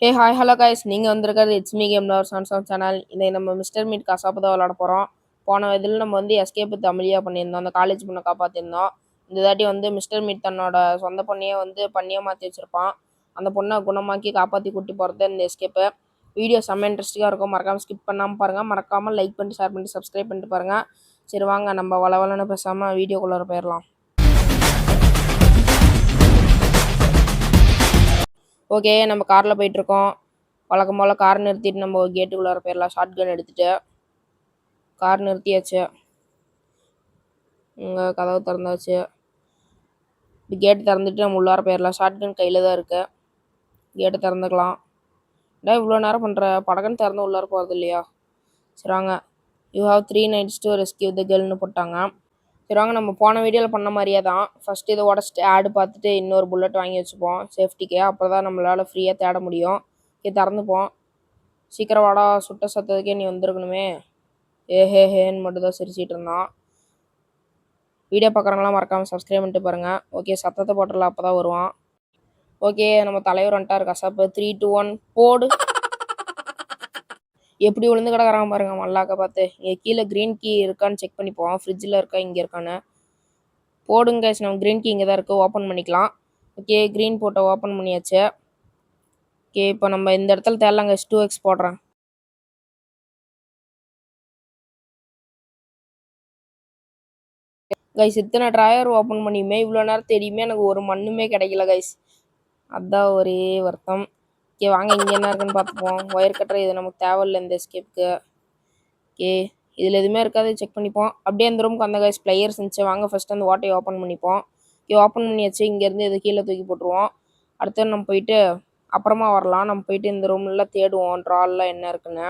Hey hi hello guys, நீங்கள் வந்திருக்கிறது it's me game lover chance of channel. இதை நம்ம மிஸ்டர் மீட் கசாப்பு தான் விளாட போகிறோம். போன இதில் நம்ம எஸ்கேப்பு தமிழியாக பண்ணியிருந்தோம், அந்த காலேஜ் பொண்ணை காப்பாற்றிருந்தோம். இந்த தாட்டி மிஸ்டர் மீட் தன்னோட சொந்த பொண்ணையே பண்ணியாக மாற்றி வச்சுருப்பான். அந்த பொண்ணை குணமாக்கி காப்பாற்றி கூட்டி போகிறது இந்த எஸ்கேப்பு. வீடியோ செம்ம இன்ட்ரெஸ்டிங்காக இருக்கும், மறக்காமல் ஸ்கிப் பண்ணாமல் பாருங்கள். மறக்காமல் லைக் பண்ணிட்டு ஷேர் பண்ணிட்டு சப்ஸ்கிரைப் பண்ணிட்டு பாருங்கள். சரி வாங்க, நம்ம வளவலன்னு பேசாமல் வீடியோக்குள்ளே போயிடலாம். ஓகே, நம்ம காரில் போயிட்டுருக்கோம். வழக்கம் போல் கார் நிறுத்திட்டு நம்ம கேட்டுக்குள்ளார போயிடலாம். ஷார்ட் கன் எடுத்துகிட்டு கார் நிறுத்தியாச்சு. இங்கே கதவு திறந்தாச்சு. இப்படி கேட்டு திறந்துட்டு நம்ம உள்ளார போயிடலாம். ஷார்ட் கன் கையில் தான் இருக்குது. கேட்டு திறந்துக்கலாம். இவ்வளோ நேரம் பண்ணுற படகன்னு திறந்து உள்ளார போகிறது இல்லையா? சரி வாங்க. You have 3 nights to rescue the girlனு போட்டாங்க. சரி வாங்க, நம்ம போன வீடியோவில் பண்ண மாதிரியே தான். ஃபஸ்ட்டு இதை உடச்சிட்டு ஆடு பார்த்துட்டு இன்னொரு புல்லட் வாங்கி வச்சுப்போம் சேஃப்டிக்கு. அப்போ தான் நம்மளால் ஃப்ரீயாக தேட முடியும். இது திறந்துப்போம். சீக்கிரம் வாடா, சுட்ட சத்தத்துக்கே நீ வந்திருக்கணுமே. ஹேன்னு மட்டும் தான் சிரிச்சிட்டு இருந்தான். வீடியோ பார்க்குறவங்களாம் மறக்காமல் சப்ஸ்கிரைப் பண்ணிட்டு பாருங்கள். ஓகே, சத்தத்தை போட்டுடலாம், அப்போ தான் வருவான். ஓகே, நம்ம தலைவர் வந்துட்டார். கசாப்பு 3 2 1 போடு. எப்படி விழுந்து கிடக்குறாங்க பாருங்க மல்லாக்க பார்த்து. இங்கே கீழே க்ரீன் கீ இருக்கான்னு செக் பண்ணிப்போம். ஃப்ரிட்ஜில் இருக்கா இங்கே இருக்கான்னு போடுங்க. நம்ம க்ரீன் கீ இங்கே தான் இருக்குது, ஓப்பன் பண்ணிக்கலாம். ஓகே, க்ரீன் போட்டோ ஓப்பன் பண்ணியாச்சு. ஓகே, இப்போ நம்ம இந்த இடத்துல தேடலாங்க. 2x போடுறேன். கைஸ், இத்தனை ட்ராயர் ஓப்பன் பண்ணியுமே இவ்வளோ நேரம் தெரியுமே எனக்கு ஒரு மண்ணுமே கிடைக்கல கைஸ். அதுதான் ஒரே வருத்தம். ஓகே வாங்க, இங்கே என்ன இருக்குன்னு பார்த்துப்போம். ஒயர் கட்டுற இது நமக்கு தேவையில்லை இந்த எஸ்கேப்புக்கு. ஓகே, இதில் எதுவுமே இருக்காது, செக் பண்ணிப்போம். அப்படியே அந்த ரூமுக்கு அந்த கைஸ் பிளேயர்ஸ் இருந்துச்சு. வாங்க ஃபஸ்ட்டு அந்த ஓட்டையை ஓப்பன் பண்ணிப்போம். ஓகே, ஓப்பன் பண்ணியாச்சு. இங்கேருந்து இது கீழே தூக்கி போட்டுருவோம். அடுத்து நம்ம போயிட்டு அப்புறமா வரலாம். நம்ம போயிட்டு இந்த ரூம்லாம் தேடுவோம், ட்ரால்லாம் என்ன இருக்குன்னு.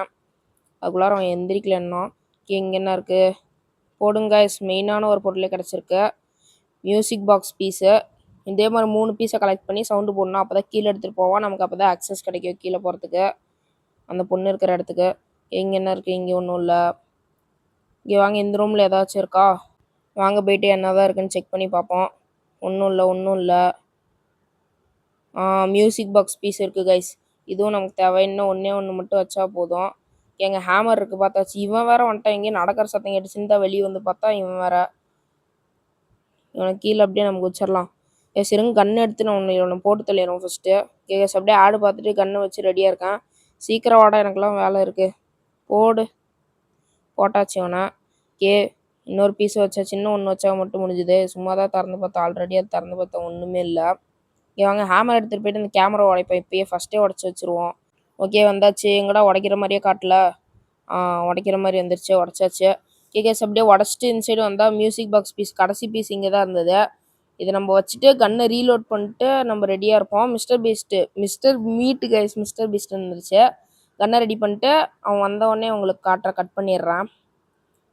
அதுக்குள்ளார அவன் எந்திரிக்கல இன்னும். ஓகே, இங்கே என்ன இருக்குது போடுங்க கைஸ். மெயினான ஒரு பொருளே கிடச்சிருக்கு, மியூசிக் பாக்ஸ் பீஸு. இதே மாதிரி 3 பீஸை கலெக்ட் பண்ணி சவுண்டு போடணும். அப்போ தான் கீழே எடுத்துகிட்டு போவோம். நமக்கு அப்போ தான் அக்சஸ் கிடைக்கும் கீழே போகிறதுக்கு, அந்த பொண்ணு இருக்கிற இடத்துக்கு. இங்கே என்ன இருக்குது? இங்கே ஒன்றும் இல்லை. இங்கே வாங்க, இந்த ரூமில் ஏதாச்சும் இருக்கா? வாங்க போயிட்டு என்ன தான் இருக்குன்னு செக் பண்ணி பார்ப்போம். ஒன்றும் இல்லை. மியூசிக் பாக்ஸ் பீஸ் இருக்குது கைஸ். இதுவும் நமக்கு தேவை. இன்னும் ஒன்று மட்டும் வச்சா போதும். எங்கள் ஹேமர் இருக்குது பார்த்தாச்சு. இவன் வேறு வந்துட்டான். எங்கேயும் நடக்கிற சத்தம் கேட்டுச்சுன்னு தான் வெளியே வந்து பார்த்தா இவன் வேறு. இவனை கீழே அப்படியே நம்ம குச்சிடலாம். சரிங்க, கன்று எடுத்து நான் இவனை போட்டு தள்ளிடுவோம் ஃபஸ்ட்டு. கேஸ் அப்படியே ஆடு பார்த்துட்டு கன்று வச்சு ரெடியாக இருக்கேன். சீக்கிரம் வாடா, எனக்குலாம் வேலை இருக்குது. போட்டாச்சு இவனை. இன்னொரு பீஸ் வச்சா, சின்ன ஒன்று வச்சா மட்டும் முடிஞ்சுது. சும்மா தான் திறந்து பார்த்தா, ஆல்ரெடி அது திறந்து பார்த்தா ஒன்றுமே இல்லை. வாங்க ஹேமர் எடுத்துகிட்டு போயிட்டு இந்த கேமரா உடைப்போம். இப்போயே ஃபஸ்ட்டே உடச்சி வச்சுருவோம். ஓகே, வந்தாச்சு. எங்கடா உடைக்கிற மாதிரியே காட்டல. உடைக்கிற மாதிரி வந்துருச்சு, உடச்சாச்சு. கேஸ் அப்படியே உடச்சிட்டு இந்த சைடு வந்தால் மியூசிக் பாக்ஸ் பீஸ் கடைசி பீஸ் இங்கே தான் இருந்தது. இதை நம்ம வச்சுட்டு கன்னை ரீலோட் பண்ணிட்டு நம்ம ரெடியாக இருப்போம். மிஸ்டர் மீட்டு கைஸ், மிஸ்டர் பீஸ்ட் இருந்துருச்சு. கன்னை ரெடி பண்ணிட்டு அவன் வந்தவொடனே உங்களுக்கு கட் பண்ணிடுறான்.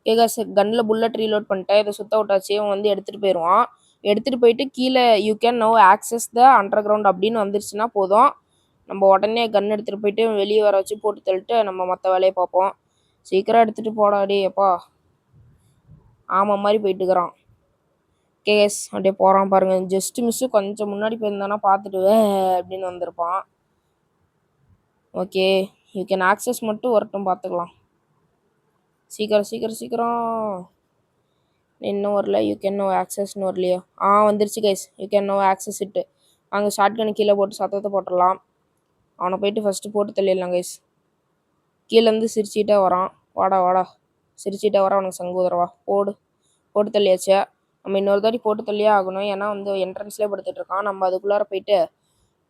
கேஸ் கன்னில் புல்லட் ரீலோட் பண்ணிட்டேன். இதை சுத்த விட்டாச்சு. அவன் எடுத்துகிட்டு போயிடுவான். எடுத்துகிட்டு போயிட்டு கீழே you can no access the underground அப்படின்னு வந்துருச்சுன்னா போதும். நம்ம உடனே கன் எடுத்துகிட்டு போயிட்டு வெளியே வர வச்சு போட்டு தள்ளிட்டு நம்ம மற்ற வேலையை பார்ப்போம். சீக்கிரம் எடுத்துகிட்டு போடாடி அப்பா. ஆமாம் மாதிரி போயிட்டுக்கிறான். கேஸ் அப்படியே போகிறான் பாருங்கள். ஜஸ்ட் மிஸ்ஸு கொஞ்சம் முன்னாடி போயிருந்தானா பார்த்துட்டு அப்படின்னு வந்திருப்பான். ஓகே, யூ கேன் ஆக்சஸ் மட்டும் வரட்டும், பார்த்துக்கலாம். சீக்கிரம் இன்னும் வரல. யூ கேன் நோ ஆக்சஸ்ன்னு வரலையோ? வந்துருச்சு guys. You can no access it. அங்கே ஷார்ட் கன் கீழே போட்டு சத்தத்தை போட்டுடலாம். அவனை போயிட்டு ஃபஸ்ட்டு போட்டு தள்ளிடலாம் கைஸ். கீழேருந்து சிரிச்சிட்டே வரான். வாடா சிரிச்சிட்டே வரான். அவனுக்கு சங்கூதரவா போட்டு தள்ளியாச்சு. நம்ம இன்னொரு தாட்டி போட்டு தள்ளியே ஆகணும். ஏன்னா என்ட்ரன்ஸ்லேயே படுத்துட்டு இருக்கான். நம்ம அதுக்குள்ளார போயிட்டு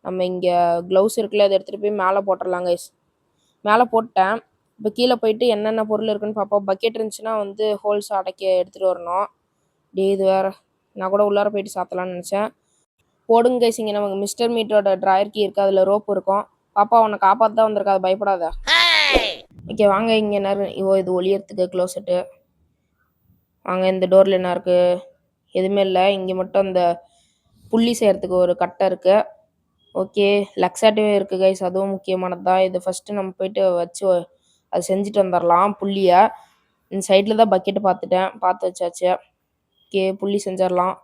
நம்ம இங்கே க்ளவுஸ் இருக்குல்ல, அதை எடுத்துகிட்டு போய் மேலே போட்டுடலாம் கைஸ். மேலே போட்டேன். இப்போ கீழே போயிட்டு என்னென்ன பொருள் இருக்குன்னு பார்ப்போம். பக்கெட் இருந்துச்சுன்னா ஹோல்ஸ் அடைக்க எடுத்துகிட்டு வரணும். இது வேறு, நான் கூட உள்ளார போயிட்டு சாத்தலான்னு நினச்சேன். போடுங்க கைஸ். இங்கே நமக்கு மிஸ்டர் மீட்டோட ட்ராயர் கீ இருக்குது, அதில் ரோப் இருக்கும். பாப்பா உன்னை காப்பாற்ற தான் வந்திருக்கா, அது பயப்படாத. ஓகே வாங்க, இங்கே என்ன இது ஒளியறதுக்கு க்ளோசெட்டு. வாங்க, இந்த டோரில் என்ன இருக்குது? எதுவுமே இல்லை. இங்கே மட்டும் அந்த புள்ளி செய்கிறதுக்கு ஒரு கட்டை இருக்குது. ஓகே, லக்ஸாட்டிவே இருக்குது கைஸ், அதுவும் முக்கியமானது தான். இது ஃபஸ்ட்டு நம்ம போயிட்டு வச்சு அது செஞ்சுட்டு வந்துடலாம். புள்ளியை இந்த சைடில் தான் பக்கெட்டு பார்த்து வச்சாச்சு. ஓகே, புள்ளி செஞ்சிடலாம்.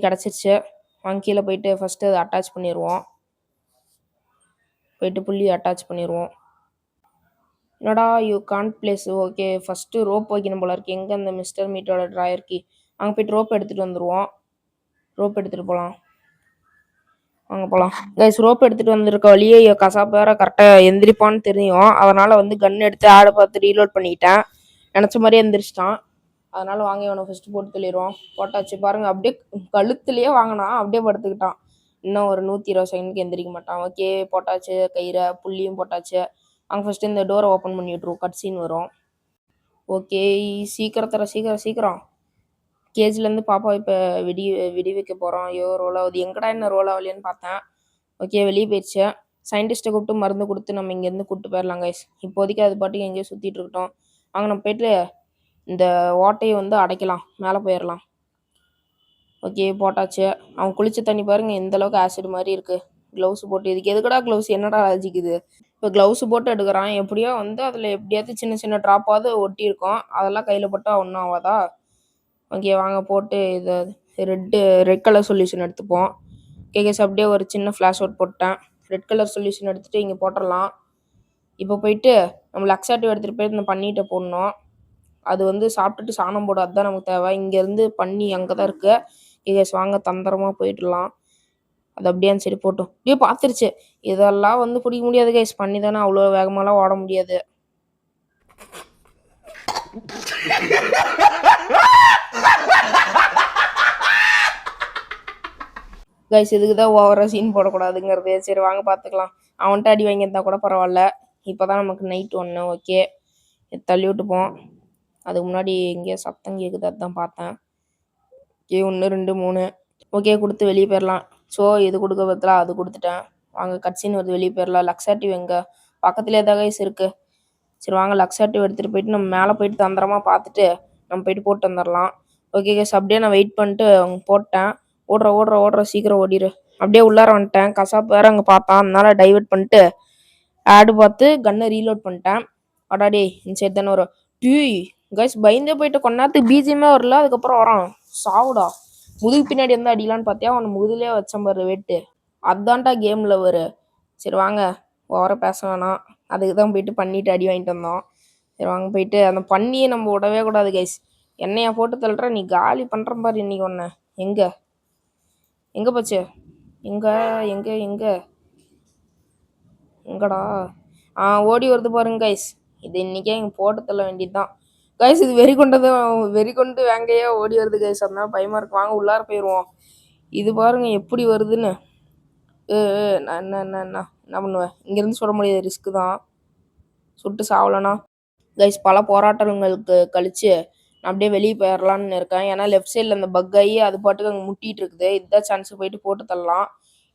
கிடச்சிருச்சு. வாங்க கீழே போயிட்டு ஃபஸ்ட்டு அதை அட்டாச் பண்ணிடுவோம். போயிட்டு புள்ளி அட்டாச் பண்ணிடுவோம். என்னடா you can't place. Okay, first rope வைக்கணும் போல இருக்கு. எங்கே அந்த மிஸ்டர் மீட்டோட ட்ராயர்க்கு அங்கே போய்ட்டு ரோப் எடுத்துகிட்டு வந்துடுவோம். ரோப் எடுத்துகிட்டு போகலாம், வாங்க போகலாம் கைஸ். ரோப் எடுத்துகிட்டு வந்திருக்க வழியே கசாப் வேற கரெக்டாக எந்திரிப்பான்னு தெரியும். அதனால் வந்து கன் எடுத்து ஆடை பார்த்து ரீலோட் பண்ணிக்கிட்டேன். நினச்ச மாதிரியே எந்திரிச்சிட்டான். அதனால் வாங்க இவனை ஃபஸ்ட்டு போட்டு தள்ளிடுவோம். போட்டாச்சு பாருங்கள், அப்படியே கழுத்துலேயே வாங்கினா அப்படியே படுத்துக்கிட்டான். இன்னும் ஒரு 120 செகண்டுக்கு எந்திரிக்க மாட்டான். ஓகே போட்டாச்சு, கயிறை புள்ளியும் போட்டாச்சு. அங்கே ஃபஸ்ட்டு இந்த டோரை ஓப்பன் பண்ணி விட்ருவோம், கட் சீன் வரும். ஓகே சீக்கிரம் கேஜ்லேருந்து பாப்பா இப்போ விடி வைக்க போகிறோம். ஐயோ ரோல் ஆகுது, எங்கடா என்ன ரோல் ஆகலையான்னு பார்த்தேன். ஓகே வெளியே போயிடுச்சு. சயின்டிஸ்ட்டை கூப்பிட்டு மருந்து கொடுத்து நம்ம இங்கேருந்து கூப்பிட்டு போயிடலாம் கைஸ். இப்போதைக்கு அது பாட்டுக்கு எங்கேயோ சுற்றிட்டு இருக்கட்டும். வாங்க நம்ம போய்ட்டு இந்த ஓட்டையை வந்து அடைக்கலாம், மேலே போயிடலாம். ஓகே போட்டாச்சு. அவன் குளிச்ச தண்ணி பாருங்கள் எந்த அளவுக்கு ஆசிட் மாதிரி இருக்குது. க்ளவுஸ் போட்டு, இதுக்கு எதுக்கடா க்ளவுஸ், என்னடா அலர்ஜிக்குது. இப்போ க்ளவுஸ் போட்டு எடுக்கிறான். எப்படியோ வந்து அதில் எப்படியாவது சின்ன சின்ன ட்ராப்பாவது ஒட்டியிருக்கோம். அதெல்லாம் கையில் போட்டால் ஒன்றும் ஆகாதா. ஓகே வாங்க போட்டு இதை ரெட் கலர் சொல்யூஷன் எடுத்துப்போம். கேஸ் அப்படியே ஒரு சின்ன ஃப்ளாஷ் அவுட் போட்டேன். ரெட் கலர் சொல்யூஷன் எடுத்துகிட்டு இங்கே போட்டுடலாம். இப்போ போயிட்டு நம்ம லக்ஸாட்டிவ் எடுத்துகிட்டு போய் இந்த பண்ணிகிட்ட போடணும். அது வந்து சாப்பிட்டுட்டு சாணம் போட, அதுதான் நமக்கு தேவை. இங்கேருந்து பண்ணி அங்கே தான் இருக்குது. கேஸ் வாங்க தந்திரமாக போயிட்டுலாம். அது அப்படியே சரி போட்டோம். அப்படியே பார்த்துருச்சு. இதெல்லாம் வந்து பிடிக்க முடியாது கைஸ், பண்ணி தானே அவ்வளோ வேகமாலாம் ஓட முடியாது. கைஸ் இதுக்கு தான் ஓவராக சீன் போடக்கூடாதுங்கிறது. சரி வாங்க பார்த்துக்கலாம். அவன்கிட்ட அடி வாங்கியிருந்தா கூட பரவாயில்ல. இப்போ தான் நமக்கு நைட் 1. ஓகே தள்ளி விட்டுப்போம். அதுக்கு முன்னாடி எங்கேயோ சத்தம் கேட்குது, அதுதான் பார்த்தேன். ஓகே 1 2 3. ஓகே கொடுத்து வெளியே போயிடலாம். ஸோ இது கொடுக்க பத்தில அது கொடுத்துட்டேன். வாங்க கட்சின்னு வருது, வெளியே போயிடலாம். லக்ஸாட்டிவ் எங்கே பக்கத்துலேயே தான் கைஸ் இருக்குது. சரி வாங்க லக்ஸாட்டிவ் எடுத்துகிட்டு போயிட்டு நம்ம மேலே போயிட்டு தந்திரமாக பார்த்துட்டு நம்ம போயிட்டு போட்டு வந்துடலாம். ஓகே கைஸ் அப்படியே நான் வெயிட் பண்ணிட்டு அவங்க போட்டேன். ஓடுற சீக்கிரம் ஓடிடு. அப்படியே உள்ளார வந்துட்டேன். கசாப் வேறு அங்கே பார்த்தான், அதனால டைவெர்ட் பண்ணிட்டு ஆடு பார்த்து கன்னை ரீலோட் பண்ணிட்டேன். அடாடே இந்த சைடு தானே வரும். கைஸ் பயந்தே போயிட்டு கொஞ்ச நேரத்துக்கு பிஜிஎம்மே வரல. அதுக்கப்புறம் வரான். சாவுடா, முதுகு பின்னாடி வந்து அடிலான்னு பார்த்தியா, அவனை முதுகுலேயே வச்சேன் பாரு வெட்டு. அதான்டா கேமில் வரும். சரி வாங்க ஓவர பேச வேணாம். அதுக்கு தான் போயிட்டு பண்ணிட்டு அடி வாங்கிட்டு வந்தோம். சரி வாங்க போயிட்டு அந்த பண்ணியை நம்ம விடவே கூடாது கைஸ். என்னையா போட்டு தள்ளுற, நீ காலி பண்ணுற பாரு இன்னைக்கு ஒன்று. எங்கே போச்சு, எங்கடா ஓடி வருது பாருங்க கைஸ். இது இன்றைக்கே இங்கே போட்டு தள்ள வேண்டியது தான் கைஸ். இது வெறி கொண்டு வேங்கையே ஓடி வருது கைஸ். அதனால பயமாக இருக்கு. வாங்க உள்ளார போயிடுவோம். இது பாருங்க எப்படி வருதுன்னு. நான் என்ன பண்ணுவேன், இங்கேருந்து சொல்ல முடியாது, ரிஸ்க்கு தான். சுட்டு சாவலண்ணா கைஸ். பல போராட்டங்களுக்கு கழிச்சு நான் அப்படியே வெளியே போயிடலான்னு இருக்கேன். ஏன்னா லெஃப்ட் சைடில் அந்த பக் ஆகி அது பாட்டுக்கு அங்கே முட்டிகிட்டு இருக்குது. இதுதான் சான்ஸ், போயிட்டு போட்டு தள்ளலாம்.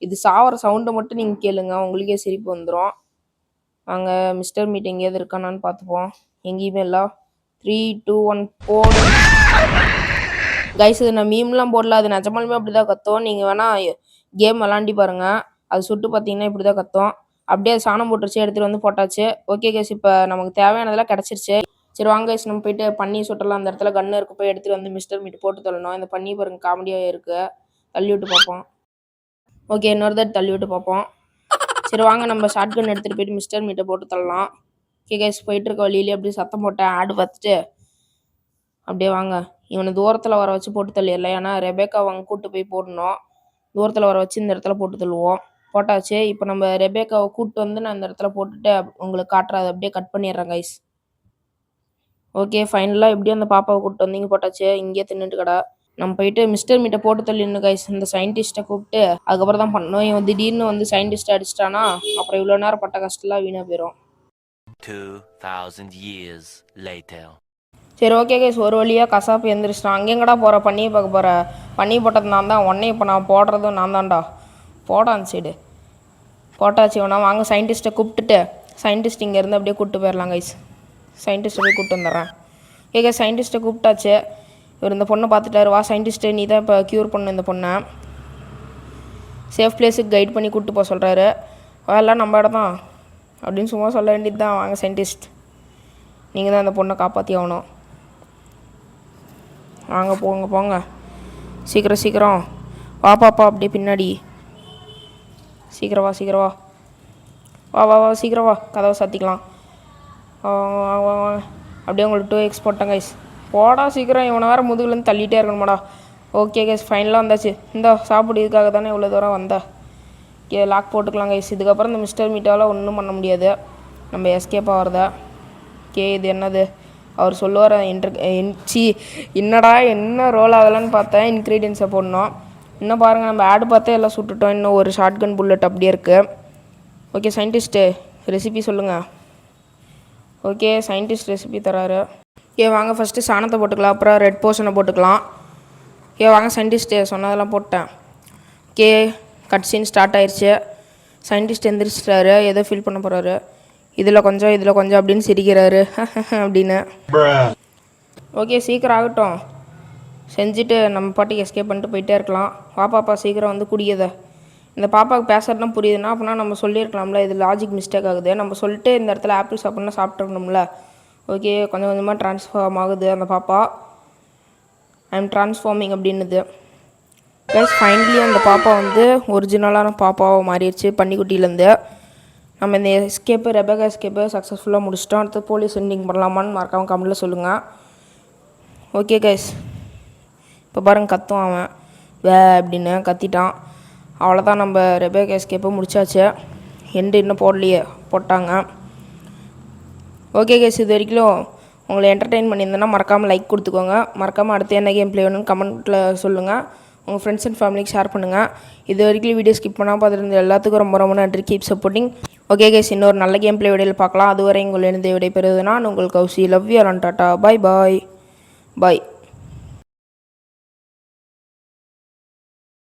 இது சாவர சவுண்டை மட்டும் நீங்கள் கேளுங்க, உங்களுக்கே சிரிப்பு வந்துடும். வாங்க மிஸ்டர் மீட் எங்கேயாவது இருக்கானான்னு பார்த்துப்போம். எங்கேயுமே இல்லை. 3 2 1 போடு கைஸ். இது நான் மீம்லாம் போடல, அது நிஜமாலுமே அப்படி தான் கத்தும். நீங்கள் வேணால் கேம் விளாண்டி பாருங்கள். அது சுட்டு பார்த்தீங்கன்னா இப்படி தான் கத்தும். அப்படியே சாணம் போட்டுருச்சு, எடுத்துகிட்டு வந்து போட்டாச்சு. ஓகே கைஸ் இப்போ நமக்கு தேவையானதெல்லாம் கிடச்சிருச்சு. சரி வாங்க கைஸ் நம்ம போயிட்டு பண்ணி சுட்டலாம். அந்த இடத்துல கன்று இருக்க போய் எடுத்துகிட்டு வந்து மிஸ்டர் மீட் போட்டு தள்ளணும். இந்த பண்ணி பாருங்க காமெடியாக இருக்குது. தள்ளி விட்டு பார்ப்போம். ஓகே இன்னொரு தடவை தள்ளி விட்டு பார்ப்போம். சரி வாங்க நம்ம ஷார்ட் கன் எடுத்துகிட்டு போயிட்டு மிஸ்டர் மீட்டை போட்டு தள்ளலாம். ஓகே கைஸ் போயிட்டு இருக்க வழியிலே அப்படியே சத்தம் போட்டேன், ஆடு பார்த்துட்டு அப்படியே வாங்க இவனை தூரத்தில் வர வச்சு போட்டு தள்ளிடலாம். ஏன்னா ரெபேக்கா அவங்க கூப்பிட்டு போய் போடணும். தூரத்தில் வர வச்சு இந்த இடத்துல போட்டு தள்ளுவோம். போட்டாச்சு. இப்போ நம்ம ரெபேக்காவை கூப்பிட்டு வந்து நான் இந்த இடத்துல போட்டுட்டு உங்களுக்கு காட்டுறது அப்படியே கட் பண்ணிடுறேன் கைஸ். ஓகே ஃபைனலாக எப்படியும் அந்த பாப்பாவை கூப்பிட்டு வந்து இங்கே போட்டாச்சு. இங்கேயே தின்னுட்டு கடை. நம்ம போயிட்டு மிஸ்டர் மீட்டை போட்டு தள்ளிடணும் கைஸ். இந்த சயின்டிஸ்ட்டை கூப்பிட்டு அதுக்கப்புறம் தான் பண்ணோம். இவன் திடீர்னு வந்து சயின்டிஸ்ட்டை அடிச்சிட்டானா அப்புறம் இவ்வளோ நேரம் பட்ட கஷ்டம்லாம் வீணாக போயிடும். 2000 years later. சரி ஓகே கைஸ் ஒரு வழியாக கசாப்பு எந்திரிச்சிட்டான். அங்கேங்கடா போகிற, பண்ணியை பார்க்க போகிற. பண்ணி போட்டது நான் தான், உடனே இப்போ நான் போடுறதும் நான் தான்டா. போடான் சைடு போட்டாச்சு. வேணா வாங்க சயின்டிஸ்ட்டை கூப்பிட்டுட்டு சயின்டிஸ்ட் இங்கேருந்து அப்படியே கூப்பிட்டு போயிடலாம் கைஸ். சயின்டிஸ்ட்டை போய் கூப்பிட்டு வந்துடுறேன். ஓகே சயின்டிஸ்ட்டை கூப்பிட்டாச்சு. இவர் இந்த பொண்ணை பார்த்துட்டாரு. வா சயின்டிஸ்ட்டு நீ தான் இப்போ க்யூர் பண்ணு இந்த பொண்ணை. சேஃப் பிளேஸுக்கு கைட் பண்ணி கூப்பிட்டு போக சொல்கிறாரு. எல்லாம் நம்ம இடம் தான் அப்படின்னு சும்மா சொல்ல வேண்டியது தான். வாங்க சயின்டிஸ்ட் நீங்கள் தான் அந்த பொண்ணை காப்பாற்றி ஆகணும். வாங்க போங்க சீக்கிரம் வா பாப்பா அப்படியே பின்னாடி. சீக்கிரம் வா வா வா வா சீக்கிரம் வா, கதவை சாத்திக்கலாம். அப்படியே உங்களுக்கு 2x போட்டேன் கைஸ். போடா சீக்கிரம், இவனை வேறு முதுகுலேருந்து தள்ளிகிட்டே இருக்கணுமாடா. ஓகே கைஸ், ஃபைனலாக வந்தாச்சு. இந்த சாப்பிடு, இதுக்காக தானே இவ்வளோ தூரம் வந்தேன். ஓகே லாக் போட்டுக்கலாம் கைஸ். இதுக்கப்புறம் இந்த மிஸ்டர் மீட்டால் ஒன்றும் பண்ண முடியாது, நம்ம எஸ்கேப் ஆகிறதா. ஓகே இது என்னது, அவர் சொல்லுவார் என்னடா என்ன ரோல் ஆகலைன்னு பார்த்தேன், இன்க்ரீடியன்ஸை போடணும். இன்னும் பாருங்கள், நம்ம ஆடு பார்த்தே எல்லாம் சுட்டுட்டோம். இன்னும் ஒரு ஷார்ட் கன் புல்லட் அப்படியே இருக்குது. ஓகே சயின்டிஸ்ட்டு ரெசிபி சொல்லுங்கள். ஓகே சயின்டிஸ்ட் ரெசிபி தராரு. ஓகே வாங்க ஃபஸ்ட்டு சாணத்தை போட்டுக்கலாம், அப்புறம் ரெட் போர்ஷனை போட்டுக்கலாம். ஓகே வாங்க சயின்டிஸ்ட்டு சொன்னதெல்லாம் போட்டேன். ஓகே கட் சீன் ஸ்டார்ட் ஆயிடுச்சு. சயின்டிஸ்ட் எந்திரிச்சிட்டாரு, ஏதோ ஃபீல் பண்ண போகிறாரு. இதில் கொஞ்சம் இதில் கொஞ்சம் அப்படின்னு சிரிக்கிறாரு அப்படின்னு. ஓகே சீக்கிரம் ஆகட்டும், செஞ்சுட்டு நம்ம பாட்டுக்கு எஸ்கேப் பண்ணிட்டு போயிட்டே இருக்கலாம். பாப்பா சீக்கிரம் வந்து குடியதை. இந்த பாப்பாவுக்கு பேசுறதுனா புரியுதுன்னா அப்படின்னா நம்ம சொல்லியிருக்கலாம்ல, இது லாஜிக் மிஸ்டேக் ஆகுது. நம்ம சொல்லிட்டு இந்த இடத்துல ஆப்பிள் சாப்பிட்னா சாப்பிட்ருக்கணும்ல. ஓகே கொஞ்சம் கொஞ்சமாக ட்ரான்ஸ்ஃபார்ம் ஆகுது அந்த பாப்பா. ஐ எம் ட்ரான்ஸ்ஃபார்மிங் அப்படின்னுது. ப்ளஸ் ஃபைனலி அந்த பாப்பா வந்து ஒரிஜினலான பாப்பாவை மாறிடுச்சு பன்னிக்குட்டியிலேருந்து. நம்ம இந்த ரெபேக்கா எஸ்கேப்பு சக்ஸஸ்ஃபுல்லாக முடிச்சிட்டோம். அடுத்து போலீஸ் எண்டிங் பண்ணலாமான்னு மறக்காமல் கமெண்ட்டில் சொல்லுங்கள். ஓகே கைஸ், இப்போ பாருங்க கத்துவான் அவன், அப்படின்னு கத்திட்டான். அவ்வளோதான், நம்ம ரெபேக்கா எஸ்கேப்பை முடிச்சாச்சு. எண்டு இன்னும் போடலையே, போட்டாங்க. ஓகே கைஸ், இது வரைக்கும் உங்களை என்டர்டெயின் பண்ணியிருந்தேன்னா மறக்காமல் லைக் கொடுத்துக்கோங்க. மறக்காமல் அடுத்து என்ன கேம் ப்ளே வேணும்னு கமெண்ட்டில் சொல்லுங்கள். உங்கள் ஃப்ரெண்ட்ஸ் அண்ட் ஃபேமிலிக்கு ஷேர் பண்ணுங்கள். இது வரைக்கும் வீடியோ ஸ்கிப் பண்ணால் பார்த்துட்டு எல்லாத்துக்கும் ரொம்ப ரொம்ப நன்றி. Keep supporting. ஓகே கைஸ், இன்னொரு நல்ல கேம் ப்ளே வீடியோவில் பார்க்கலாம். அதுவரை உங்களிடம் விடைபெறுவது நான் உங்கள் கௌசி. Love you all. டாட்டா, பாய் பாய் பாய்.